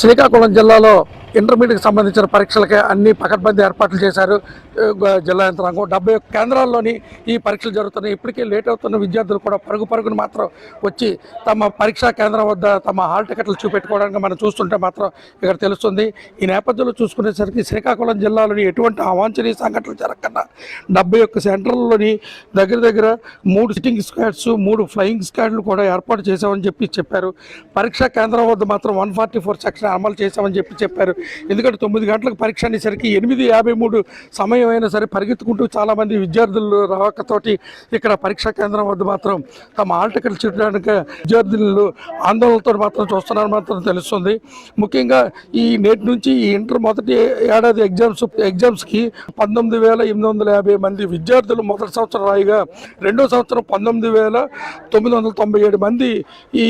శ్రీకాకుళం జిల్లాలో ఇంటర్మీడియట్కి సంబంధించిన పరీక్షలకే అన్ని పకడ్బందీ ఏర్పాట్లు చేశారు జిల్లా యంత్రాంగం. 71 కేంద్రాల్లోని ఈ పరీక్షలు జరుగుతున్నాయి. ఇప్పటికే లేట్ అవుతున్న విద్యార్థులు కూడా పరుగును మాత్రం వచ్చి తమ పరీక్షా కేంద్రం వద్ద తమ హాల్ టికెట్లు చూపెట్టుకోవడానికి మనం చూస్తుంటే మాత్రం ఇక్కడ తెలుస్తుంది. ఈ నేపథ్యంలో చూసుకునేసరికి శ్రీకాకుళం జిల్లాలోని ఎటువంటి అవాంఛనీయ సంఘటనలు జరగకుండా 71 సెంటర్లలోని దగ్గర 3 సిట్టింగ్ స్క్వాడ్స్ 3 ఫ్లయింగ్ స్క్వాడ్లు కూడా ఏర్పాటు చేశామని చెప్పారు. పరీక్షా కేంద్రం వద్ద మాత్రం 144 సెక్షన్ అమలు చేశామని చెప్పారు. ఎందుకంటే 9 గంటలకు పరీక్ష అనేసరికి 8:53 సమయం అయినా సరే పరిగెత్తుకుంటూ చాలామంది విద్యార్థులు రాకతోటి ఇక్కడ పరీక్షా కేంద్రం వద్ద మాత్రం తమ హాల్ టికెట్లు చూడడానికి విద్యార్థులు ఆందోళనతో మాత్రం చూస్తున్నారు మాత్రం తెలుస్తుంది. ముఖ్యంగా ఈ నేటి నుంచి ఈ ఇంటర్ మొదటి ఏడాది ఎగ్జామ్స్కి 19,850 మంది విద్యార్థులు మొదటి సంవత్సరం రాయిగా రెండో సంవత్సరం 19,997 మంది ఈ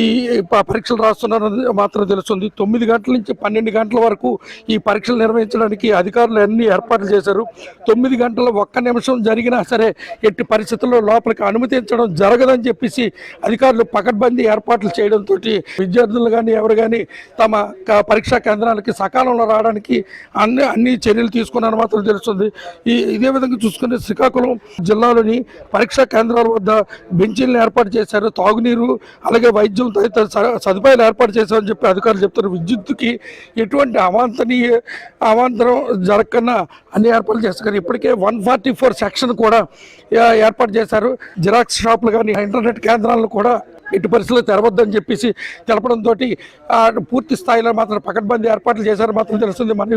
పరీక్షలు రాస్తున్నారని మాత్రం తెలుస్తుంది. 9 గంటల నుంచి 12 గంటల వరకు ఈ పరీక్షలు నిర్వహించడానికి అధికారులు అన్ని ఏర్పాట్లు చేశారు. 9 గంటల 1 నిమిషం జరిగినా సరే ఎట్టి పరిస్థితుల్లో లోపలికి అనుమతించడం జరగదని చెప్పేసి అధికారులు పకడ్బందీ ఏర్పాట్లు చేయడంతో విద్యార్థులు కానీ ఎవరు కానీ తమ పరీక్షా కేంద్రాలకి సకాలంలో రావడానికి అన్ని చర్యలు తీసుకున్నారని మాత్రం తెలుస్తుంది. ఇదే విధంగా చూసుకుంటే శ్రీకాకుళం జిల్లాలోని పరీక్షా కేంద్రాల వద్ద బెంచీలను ఏర్పాటు చేశారు. తాగునీరు అలాగే వైద్యం తదితర సదుపాయాలు ఏర్పాటు చేశామని చెప్పి అధికారులు చెప్తారు. విద్యుత్తుకి ఎటువంటి అవాంతరం జరగకుండా అన్ని ఏర్పాట్లు చేస్తారు. ఇప్పటికే 144 సెక్షన్ కూడా ఏర్పాటు చేశారు. జిరాక్స్ షాపులు కానీ ఇంటర్నెట్ కేంద్రాలను కూడా ఎట్టి పరిస్థితుల్లో తెరవద్దని చెప్పేసి తెలపడంతో పూర్తి స్థాయిలో మాత్రం పకడ్బందీ ఏర్పాట్లు చేశారు మాత్రం తెలుస్తుంది. మనం